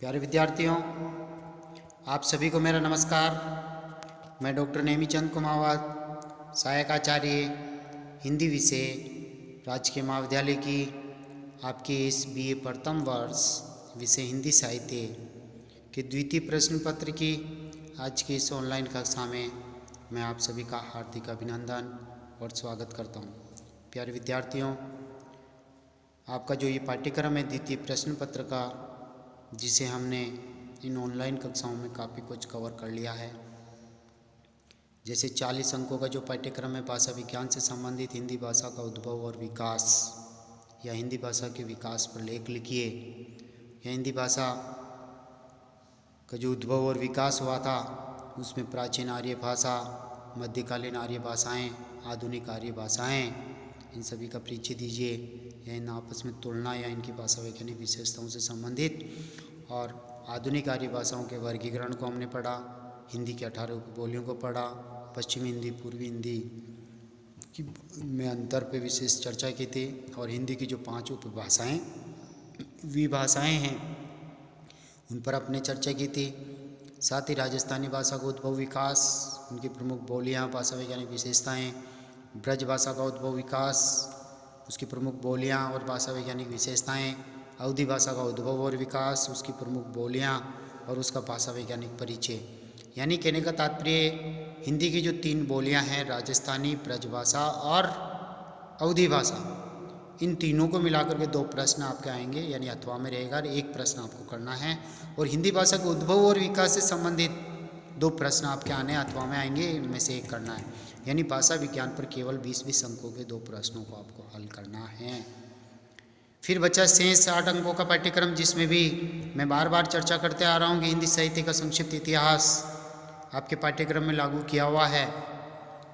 प्यारे विद्यार्थियों, आप सभी को मेरा नमस्कार। मैं डॉक्टर नेमीचंद कुमावत, सहायक आचार्य हिंदी विषय, राजकीय महाविद्यालय की आपके इस बीए प्रथम वर्ष विषय हिंदी साहित्य के द्वितीय प्रश्न पत्र की आज की इस ऑनलाइन कक्षा में मैं आप सभी का हार्दिक अभिनंदन और स्वागत करता हूँ। प्यारे विद्यार्थियों, आपका जो ये पाठ्यक्रम है द्वितीय प्रश्न पत्र का, जिसे हमने इन ऑनलाइन कक्षाओं में काफ़ी कुछ कवर कर लिया है। जैसे 40 अंकों का जो पाठ्यक्रम है भाषा विज्ञान से संबंधित हिंदी भाषा का उद्भव और विकास, या हिंदी भाषा के विकास पर लेख लिखिए, या हिंदी भाषा का जो उद्भव और विकास हुआ था उसमें प्राचीन आर्य भाषा, मध्यकालीन आर्य भाषाएँ, आधुनिक आर्य भाषाएँ, इन सभी का परिचय दीजिए, या इन आपस में तुलना या इनकी भाषा वैज्ञानिक विशेषताओं से संबंधित और आधुनिक आर्य भाषाओं के वर्गीकरण को हमने पढ़ा। हिंदी के 18 उपबोलियों को पढ़ा। पश्चिमी हिंदी, पूर्वी हिंदी की में अंतर पे विशेष चर्चा की थी, और हिंदी की जो 5 उपभाषाएँ विभाषाएँ हैं उन पर अपने चर्चा की थी। साथ ही राजस्थानी भाषा का उद्भव विकास, उनकी प्रमुख बोलियाँ, भाषा वैज्ञानिक विशेषताएँ, ब्रज भाषा का उद्भव विकास, उसकी प्रमुख बोलियाँ और भाषा वैज्ञानिक विशेषताएँ, अवधी भाषा का उद्भव और विकास, उसकी प्रमुख बोलियाँ और उसका भाषा वैज्ञानिक परिचय। यानी कहने का तात्पर्य, हिंदी की जो 3 बोलियाँ हैं, राजस्थानी, ब्रजभाषा और अवधी भाषा, इन तीनों को मिलाकर के 2 प्रश्न आपके आएंगे, यानी अथवा में रहेगा, और 1 प्रश्न आपको करना है। और हिंदी भाषा के उद्भव और विकास से संबंधित 2 प्रश्न आपके आने अथवा में आएंगे, इनमें से 1 करना है। यानी भाषा विज्ञान पर केवल 20-20 अंकों के 2 प्रश्नों को आपको हल करना है। फिर बचा शेष 60 अंकों का पाठ्यक्रम, जिसमें भी मैं बार बार चर्चा करते आ रहा हूँ कि हिंदी साहित्य का संक्षिप्त इतिहास आपके पाठ्यक्रम में लागू किया हुआ है।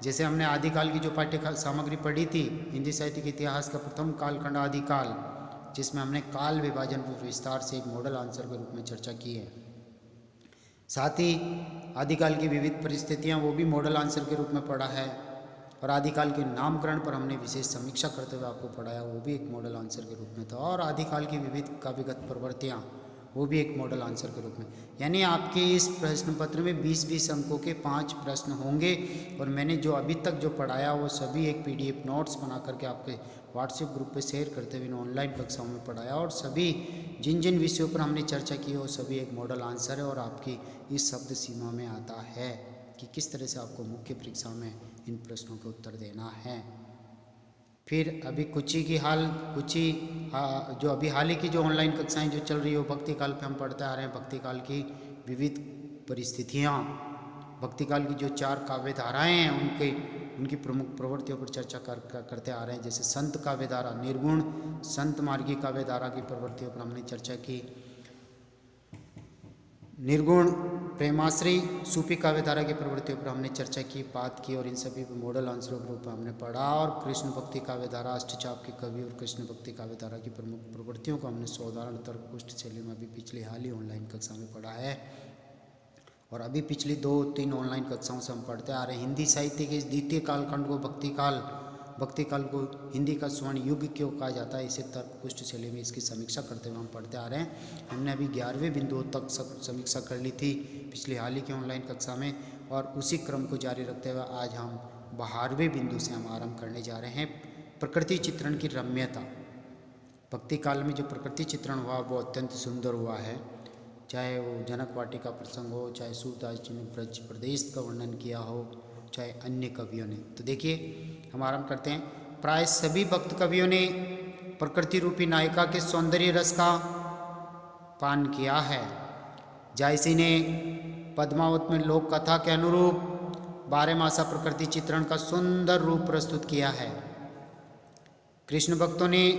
जैसे हमने आदिकाल की जो पाठ्य सामग्री पढ़ी थी, हिंदी साहित्य के इतिहास का प्रथम कालखंड आदिकाल, जिसमें हमने काल विभाजन पर विस्तार से एक मॉडल आंसर के रूप में चर्चा की है। साथ ही आदिकाल की विविध परिस्थितियाँ, वो भी मॉडल आंसर के रूप में पढ़ा है। और आदिकाल के नामकरण पर हमने विशेष समीक्षा करते हुए आपको पढ़ाया, वो भी एक मॉडल आंसर के रूप में था। और आदिकाल की विविध काव्यगत प्रवृत्तियाँ, वो भी एक मॉडल आंसर के रूप में। यानी आपके इस प्रश्न पत्र में 20-20 अंकों के 5 प्रश्न होंगे। और मैंने जो अभी तक जो पढ़ाया वो सभी एक PDF नोट्स बना करके आपके व्हाट्सएप ग्रुप पे शेयर करते हुए ऑनलाइन कक्षाओं में पढ़ाया, और सभी जिन जिन विषयों पर हमने चर्चा की वो सभी एक मॉडल आंसर है, और आपकी इस शब्द सीमा में आता है कि किस तरह से आपको मुख्य परीक्षा में इन प्रश्नों के उत्तर देना है। फिर अभी जो अभी हाल ही की जो ऑनलाइन कक्षाएं जो चल रही हो, भक्ति काल पे हम पढ़ते आ रहे हैं। भक्ति काल की विविध परिस्थितियाँ, भक्ति काल की जो 4 काव्य धाराएँ हैं उनकी प्रमुख प्रवृत्तियों पर चर्चा करते आ रहे हैं। जैसे संत काव्य धारा, निर्गुण संत मार्गी काव्य धारा की प्रवृत्तियों पर हमने चर्चा की। निर्गुण प्रेमाश्री सूफी काव्यधारा की प्रवृत्तियों पर हमने चर्चा की, बात की, और इन सभी मॉडल आंसरों के रूप में हमने पढ़ा। और कृष्ण भक्ति काव्यधारा, अष्टचाप के कवि और कृष्ण भक्ति काव्यधारा की प्रमुख प्रवृत्तियों को हमने साधारण तर्क पुष्ट शैली में अभी पिछली हाल ही ऑनलाइन कक्षा में पढ़ा है। और अभी पिछली 2-3 ऑनलाइन कक्षाओं से हम पढ़ते आ रहे हैं हिंदी साहित्य के इस द्वितीय कालखंड को, भक्ति काल को हिंदी का स्वर्ण युग क्यों कहा जाता है, इसे तर्क पुष्ट शैली में इसकी समीक्षा करते हुए हम पढ़ते आ रहे हैं। हमने अभी 11वें बिंदुओं तक समीक्षा कर ली थी पिछली हाल ही की ऑनलाइन कक्षा में, और उसी क्रम को जारी रखते हुए आज हम 12वें बिंदु से हम आरंभ करने जा रहे हैं। प्रकृति चित्रण की रम्यता। भक्ति काल में जो प्रकृति चित्रण हुआ वो अत्यंत सुंदर हुआ है, चाहे वो जनक वाटिका प्रसंग हो, चाहे सूरदास जी ने ब्रज प्रदेश का वर्णन किया हो, चाहे अन्य कवियों ने। तो देखिए हम आरंभ करते हैं। प्राय सभी भक्त कवियों ने प्रकृति रूपी नायिका के सौंदर्य रस का पान किया है। जायसी ने पद्मावत में लोक कथा के अनुरूप 12 मासा प्रकृति चित्रण का सुंदर रूप प्रस्तुत किया है। कृष्ण भक्तों ने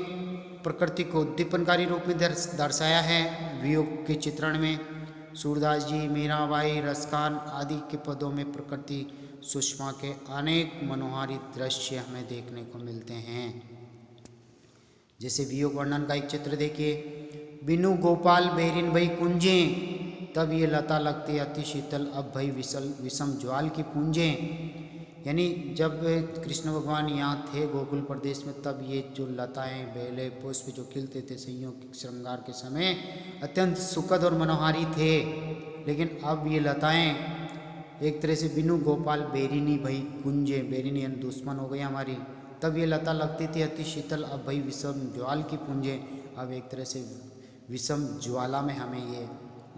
प्रकृति को उद्दीपनकारी रूप में दर्शाया है। वियोग के चित्रण में सूरदास जी, मीराबाई, रसखान आदि के पदों में प्रकृति सुषमा के अनेक मनोहारी दृश्य हमें देखने को मिलते हैं। जैसे वियोग वर्णन का एक चित्र देखिए। बिनु गोपाल बेरिन भई कुंजे, तब ये लता लगती अति शीतल, अब भई विषम ज्वाल की पूंजें। यानी जब कृष्ण भगवान यहाँ थे गोकुल प्रदेश में, तब ये जो लताएं, बेले, पुष्प जो खिलते थे सैयों के श्रृंगार के समय अत्यंत सुखद और मनोहारी थे। लेकिन अब ये लताएं एक तरह से बिनु गोपाल बेरिनी भई कुंजे, बेरिनी यानी दुश्मन हो गई हमारी। तब ये लता लगती थी अति शीतल, अब भई विषम ज्वाल की पुंजे, अब एक तरह से विषम ज्वाला में हमें ये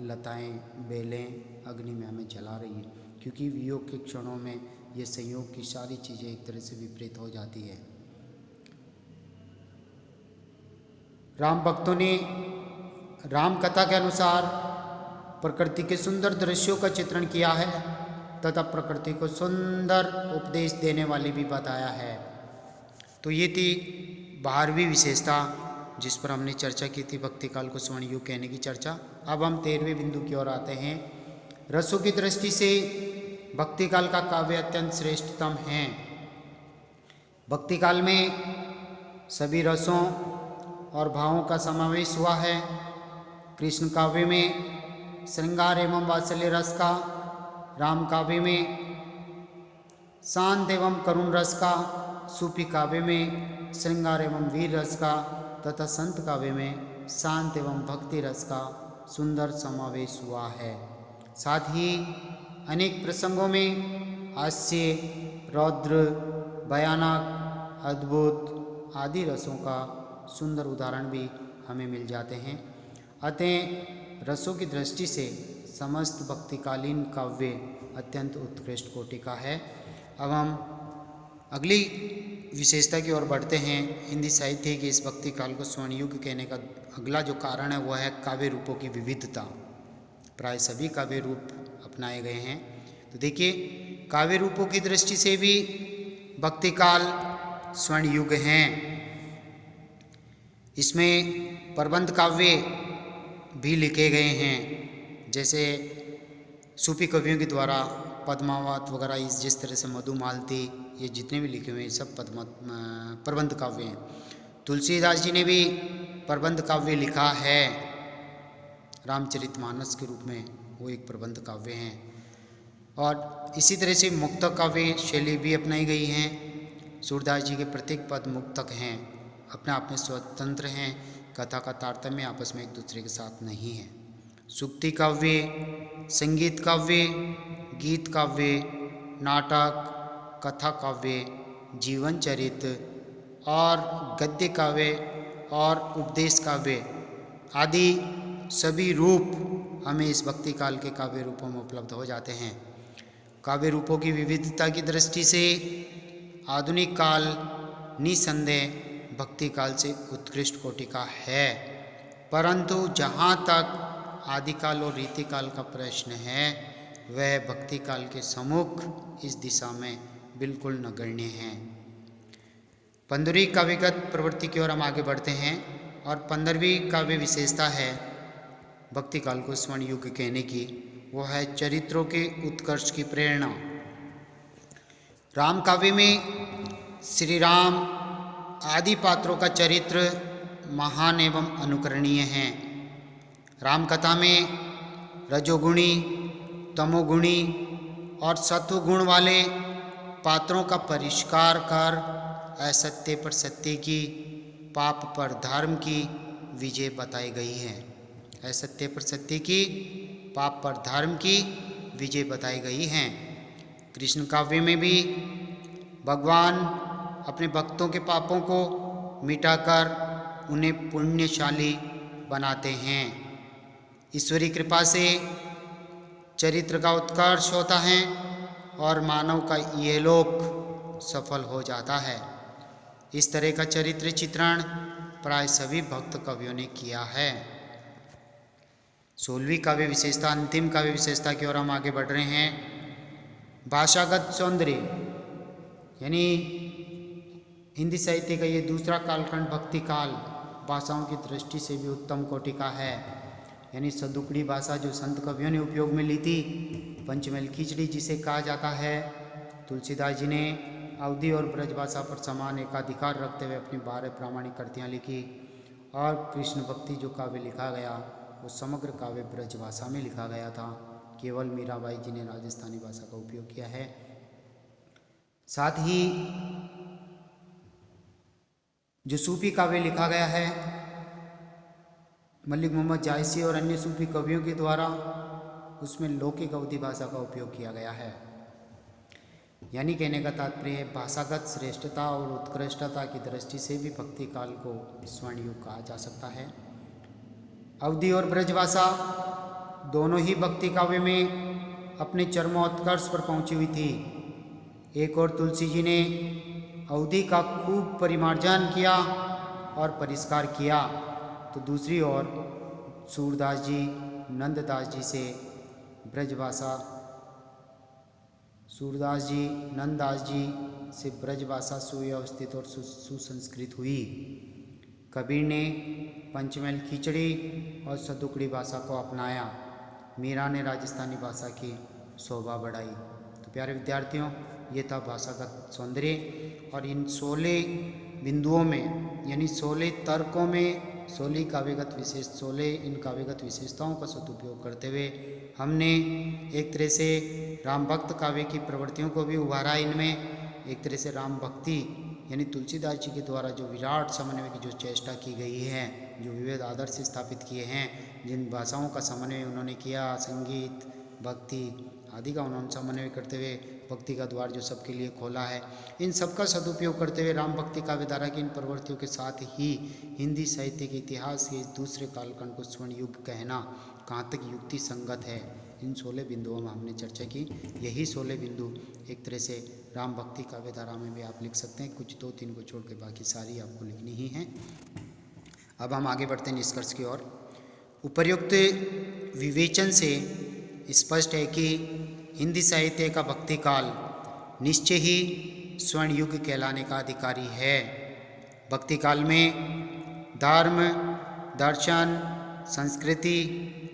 लताएं, बेलें अग्नि में हमें जला रही है, क्योंकि वियोग के क्षणों में ये संयोग की सारी चीज़ें एक तरह से विपरीत हो जाती है। राम भक्तों ने राम कथा के अनुसार प्रकृति के सुंदर दृश्यों का चित्रण किया है तथा प्रकृति को सुंदर उपदेश देने वाली भी बताया है। तो ये थी 12वीं विशेषता जिस पर हमने चर्चा की थी, भक्ति काल को स्वर्ण युग कहने की चर्चा। अब हम 13वें बिंदु की ओर आते हैं। रसों की दृष्टि से भक्ति काल का काव्य अत्यंत श्रेष्ठतम है। भक्ति काल में सभी रसों और भावों का समावेश हुआ है। कृष्ण काव्य में श्रृंगार एवं वात्सल्य रस का, राम काव्य में शांत एवं करुण रस का, सूफी काव्य में श्रृंगार एवं वीर रस का तथा संत काव्य में शांत एवं भक्ति रस का सुंदर समावेश हुआ है। साथ ही अनेक प्रसंगों में हास्य, रौद्र, भयानक, अद्भुत आदि रसों का सुंदर उदाहरण भी हमें मिल जाते हैं। अतः रसों की दृष्टि से समस्त भक्तिकालीन काव्य अत्यंत उत्कृष्ट कोटि का है। अब हम अगली विशेषता की ओर बढ़ते हैं। हिंदी साहित्य के इस भक्ति काल को स्वर्ण युग कहने का अगला जो कारण है वह है काव्य रूपों की विविधता। प्राय सभी काव्य रूप अपनाए गए हैं। तो देखिए, काव्य रूपों की दृष्टि से भी भक्ति काल स्वर्ण युग हैं। इसमें प्रबंध काव्य भी लिखे गए हैं, जैसे सूफी कवियों के द्वारा पद्मावत वगैरह, जिस तरह से मधुमालती, ये जितने भी लिखे हुए हैं सब प्रबंध काव्य हैं। तुलसीदास जी ने भी प्रबंध काव्य लिखा है, रामचरितमानस के रूप में वो एक प्रबंध काव्य हैं। और इसी तरह से मुक्तक काव्य शैली भी अपनाई गई हैं। सूरदास जी के प्रत्येक पद मुक्तक हैं, अपने आप में स्वतंत्र हैं, कथा का तारतम्य आपस में एक दूसरे के साथ नहीं है। सूक्ति काव्य, संगीत काव्य, गीत काव्य, नाटक, कथा काव्य, जीवन चरित्र और गद्य काव्य और उपदेश काव्य आदि सभी रूप हमें इस भक्ति काल के काव्य रूपों में उपलब्ध हो जाते हैं। काव्य रूपों की विविधता की दृष्टि से आधुनिक काल निसंदेह भक्ति काल से उत्कृष्ट कोटि का है, परंतु जहाँ तक आदिकाल और रीतिकाल का प्रश्न है वह भक्ति काल के सम्मुख इस दिशा में बिल्कुल नगण्य है। 15वीं काव्यगत प्रवृत्ति की ओर हम आगे बढ़ते हैं और 15वीं काव्य विशेषता है भक्ति काल को स्वर्ण युग कहने की, वो है चरित्रों के उत्कर्ष की प्रेरणा। राम काव्य में श्री राम आदि पात्रों का चरित्र महान एवं अनुकरणीय है। राम कथा में रजोगुणी, तमोगुणी और सत्वगुण वाले पात्रों का परिष्कार कर असत्य पर सत्य की, पाप पर धर्म की विजय बताई गई है। असत्य पर सत्य की, पाप पर धर्म की विजय बताई गई हैं। कृष्ण काव्य में भी भगवान अपने भक्तों के पापों को मिटाकर उन्हें पुण्यशाली बनाते हैं। ईश्वरी कृपा से चरित्र का उत्कर्ष होता है और मानव का यह लोक सफल हो जाता है। इस तरह का चरित्र चित्रण प्राय सभी भक्त कवियों ने किया है। 16वीं काव्य विशेषता, अंतिम काव्य विशेषता की ओर हम आगे बढ़ रहे हैं। भाषागत सौंदर्य, यानी हिंदी साहित्य का ये दूसरा कालखंड भक्ति काल भाषाओं की दृष्टि से भी उत्तम कोटि का है। यानी सदुकड़ी भाषा जो संत कवियों ने उपयोग में ली थी, पंचमेल खिचड़ी जिसे कहा जाता है। तुलसीदास जी ने अवधी और ब्रज भाषा पर समान एकाधिकार रखते हुए अपनी 12 प्रामाणिक कृतियाँ लिखी और कृष्ण भक्ति जो काव्य लिखा गया वो समग्र काव्य ब्रज भाषा में लिखा गया था। केवल मीराबाई जी ने राजस्थानी भाषा का उपयोग किया है। साथ ही जो सूफी काव्य लिखा गया है मलिक मोहम्मद जायसी और अन्य सूफी कवियों के द्वारा, उसमें लौकिक अवधी भाषा का उपयोग किया गया है। यानी कहने का तात्पर्य भाषागत श्रेष्ठता और उत्कृष्टता की दृष्टि से भी भक्ति काल को स्वर्ण युग कहा जा सकता है। अवधी और ब्रजभाषा दोनों ही भक्ति काव्य में अपने चरमोत्कर्ष पर पहुंची हुई थी। एक और तुलसी जी ने अवधी का खूब परिमार्जन किया और परिष्कार किया, तो दूसरी ओर सूरदास जी नंददास जी से ब्रजभाषा सूरदास जी नंददास जी से ब्रजभाषा सुव्यवस्थित और सुसंस्कृत हुई। कबीर ने पंचमेल खिचड़ी और सदुकड़ी भाषा को अपनाया। मीरा ने राजस्थानी भाषा की शोभा बढ़ाई। तो प्यारे विद्यार्थियों, ये था भाषागत सौंदर्य, और इन 16 बिंदुओं में यानी 16 तर्कों में 16 इन काव्यगत विशेषताओं का सदुपयोग करते हुए हमने एक तरह से राम भक्त काव्य की प्रवृत्तियों को भी उभारा। इनमें एक तरह से राम भक्ति यानी तुलसीदास जी के द्वारा जो विराट समन्वय की जो चेष्टा की गई है, जो विविध आदर्श स्थापित किए हैं, जिन भाषाओं का समन्वय उन्होंने किया, संगीत भक्ति आदि का उन्होंने समन्वय करते हुए भक्ति का द्वार जो सबके लिए खोला है, इन सबका सदुपयोग करते हुए राम भक्ति काव्यधारा की इन प्रवृत्तियों के साथ ही हिंदी साहित्य के इतिहास के इस दूसरे कालखंड को स्वर्ण युग कहना कहाँ तक युक्ति संगत है, इन 16 बिंदुओं में हमने चर्चा की। यही 16 बिंदु एक तरह से राम भक्ति काव्यधारा में भी आप लिख सकते हैं, कुछ 2-3 को छोड़ के बाकी सारी आपको लिखनी ही हैं। अब हम आगे बढ़ते हैं निष्कर्ष की ओर। उपर्युक्त विवेचन से स्पष्ट है कि हिंदी साहित्य का भक्ति काल निश्चय ही स्वर्ण युग कहलाने का अधिकारी है। भक्ति काल में धर्म, दर्शन, संस्कृति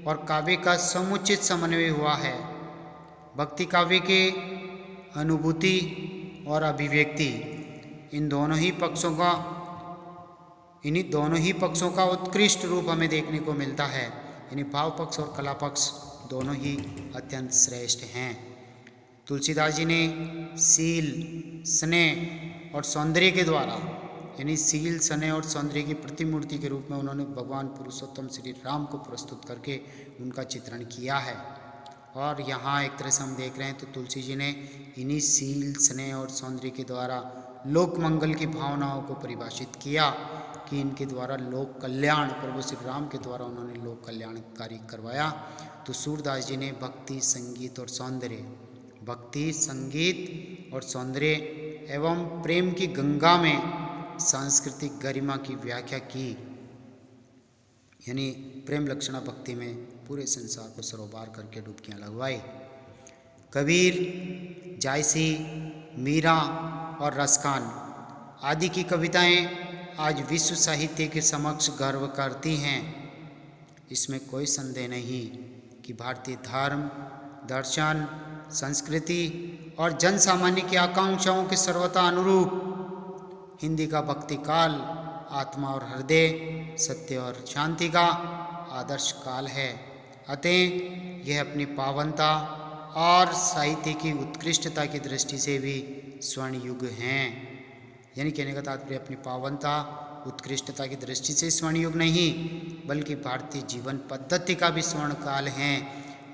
और काव्य का समुचित समन्वय हुआ है। भक्ति काव्य के अनुभूति और अभिव्यक्ति इन्हीं दोनों ही पक्षों का उत्कृष्ट रूप हमें देखने को मिलता है। यानी भाव पक्ष और कला पक्ष दोनों ही अत्यंत श्रेष्ठ हैं। तुलसीदास जी ने शील, स्नेह और सौंदर्य के द्वारा यानी शील, स्नेह और सौंदर्य की प्रतिमूर्ति के रूप में उन्होंने भगवान पुरुषोत्तम श्री राम को प्रस्तुत करके उनका चित्रण किया है। और यहाँ एक तरह से हम देख रहे हैं तो तुलसी जी ने इन्हीं शील, स्नेह और सौंदर्य के द्वारा लोक मंगल की भावनाओं को परिभाषित किया कि इनके द्वारा लोक कल्याण, प्रभु श्री राम के द्वारा उन्होंने लोक कल्याण कार्य करवाया। तो सूरदास जी ने भक्ति, संगीत और सौंदर्य एवं प्रेम की गंगा में सांस्कृतिक गरिमा की व्याख्या की। यानी प्रेम लक्षणा भक्ति में पूरे संसार को सरोबार करके डुबकियां लगवाई। कबीर, जायसी, मीरा और रसखान आदि की कविताएं आज विश्व साहित्य के समक्ष गर्व करती हैं। इसमें कोई संदेह नहीं कि भारतीय धर्म, दर्शन, संस्कृति और जन सामान्य की आकांक्षाओं के सर्वथा अनुरूप हिंदी का भक्ति काल आत्मा और हृदय, सत्य और शांति का आदर्श काल है। अतः यह अपनी पावनता और साहित्य की उत्कृष्टता की दृष्टि से भी स्वर्ण युग हैं। यानी कहने का तात्पर्य अपनी पावनता, उत्कृष्टता की दृष्टि से स्वर्ण युग नहीं बल्कि भारतीय जीवन पद्धति का भी स्वर्ण काल है।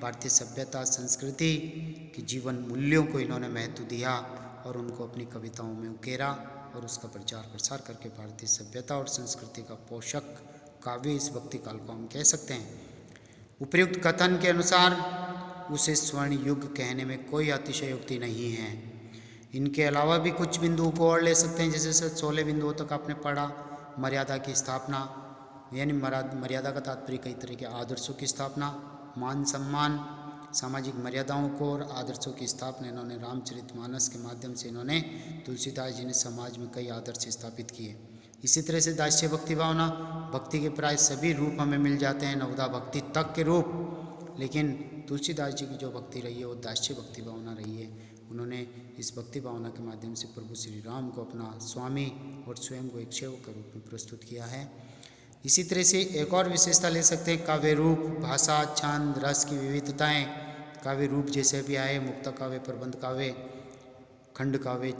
भारतीय सभ्यता, संस्कृति की जीवन मूल्यों को इन्होंने महत्व दिया और उनको अपनी कविताओं में उकेरा और उसका प्रचार प्रसार करके भारतीय सभ्यता और संस्कृति का पोषक काव्य इस भक्ति काल को हम कह सकते हैं। उपयुक्त कथन के अनुसार उसे स्वर्ण युग कहने में कोई अतिशयोक्ति नहीं है। इनके अलावा भी कुछ बिंदु को और ले सकते हैं, जैसे 16 बिंदुओं तक आपने पढ़ा। मर्यादा की स्थापना, यानी मर्यादा का तात्पर्य कई तरह के आदर्शों की स्थापना, मान सम्मान, सामाजिक मर्यादाओं को और आदर्शों की स्थापना इन्होंने रामचरितमानस के माध्यम से इन्होंने तुलसीदास जी ने समाज में कई आदर्श स्थापित किए। इसी तरह से दास्य भक्ति भावना, भक्ति के प्राय सभी रूप हमें मिल जाते हैं, नवदा भक्ति तक के रूप, लेकिन तुलसीदास जी की जो भक्ति रही है वो दास्य भक्ति भावना रही है। उन्होंने इस भक्ति भावना के माध्यम से प्रभु श्री राम को अपना स्वामी और स्वयं को एक सेवक के रूप में प्रस्तुत किया है। इसी तरह से एक और विशेषता ले सकते हैं, काव्य रूप, भाषा, छंद, रस की विविधताएं। काव्य रूप जैसे भी आए, मुक्त काव्य, प्रबंध काव्य, खंड काव्य,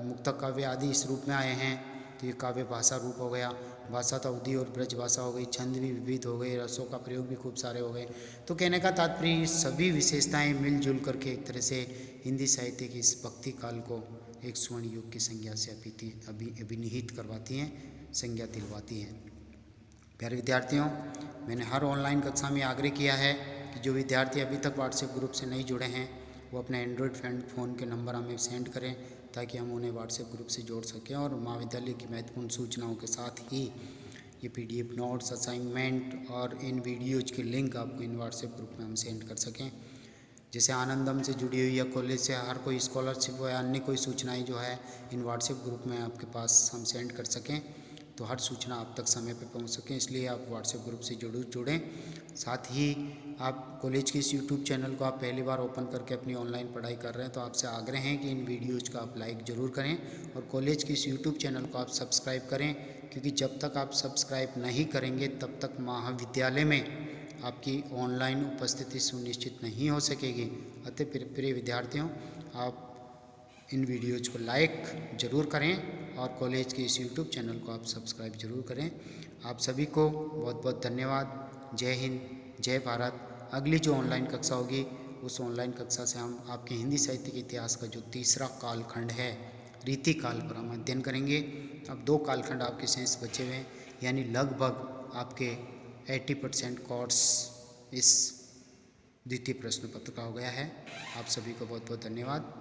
मुक्तक काव्य आदि इस रूप में आए हैं। तो ये काव्य भाषा रूप हो गया। भाषा तो अवधी और ब्रज भाषा हो गई। छंद भी विविध हो गए, रसों का प्रयोग भी खूब सारे हो गए। तो कहने का तात्पर्य सभी विशेषताएं मिलजुल करके एक तरह से हिंदी साहित्य की इस भक्ति काल को एक स्वर्ण युग की संज्ञा से अभिनिहित करवाती हैं, संज्ञा दिलवाती हैं। प्यारे विद्यार्थियों, मैंने हर ऑनलाइन कक्षा में आग्रह किया है कि जो विद्यार्थी अभी तक व्हाट्सएप ग्रुप से नहीं जुड़े हैं वो अपने एंड्रॉयड फ़ोन के नंबर हमें सेंड करें, ताकि हम उन्हें व्हाट्सएप ग्रुप से जोड़ सकें और महाविद्यालय की महत्वपूर्ण सूचनाओं के साथ ही ये PDF नोट्स, असाइनमेंट और इन वीडियोज के लिंक आपको इन व्हाट्सएप ग्रुप में हम सेंड कर सकें। जैसे आनंदम से जुड़ी हुई या कॉलेज से हर कोई स्कॉलरशिप या अन्य कोई सूचनाएं जो है इन व्हाट्सएप ग्रुप में आपके पास हम सेंड कर सकें, तो हर सूचना आप तक समय पर पहुंच सकें, इसलिए आप व्हाट्सएप ग्रुप से जुड़ें। साथ ही आप कॉलेज के इस यूट्यूब चैनल को आप पहली बार ओपन करके अपनी ऑनलाइन पढ़ाई कर रहे हैं, तो आपसे आग्रह है कि इन वीडियोज़ का आप लाइक ज़रूर करें और कॉलेज के इस यूट्यूब चैनल को आप सब्सक्राइब करें, क्योंकि जब तक आप सब्सक्राइब नहीं करेंगे तब तक महाविद्यालय में आपकी ऑनलाइन उपस्थिति सुनिश्चित नहीं हो सकेगी। अतः प्रिय विद्यार्थियों, आप इन वीडियोज़ को लाइक ज़रूर करें और कॉलेज के इस यूट्यूब चैनल को आप सब्सक्राइब ज़रूर करें। आप सभी को बहुत बहुत धन्यवाद। जय हिंद, जय भारत। अगली जो ऑनलाइन कक्षा होगी उस ऑनलाइन कक्षा से हम आपके हिंदी साहित्य के इतिहास का जो तीसरा कालखंड है, रीति काल, पर हम अध्ययन करेंगे। अब 2 कालखंड आपके शेष बचे हुए हैं, यानी लगभग आपके 80% कोर्स इस द्वितीय प्रश्न पत्र का हो गया है। आप सभी को बहुत बहुत धन्यवाद।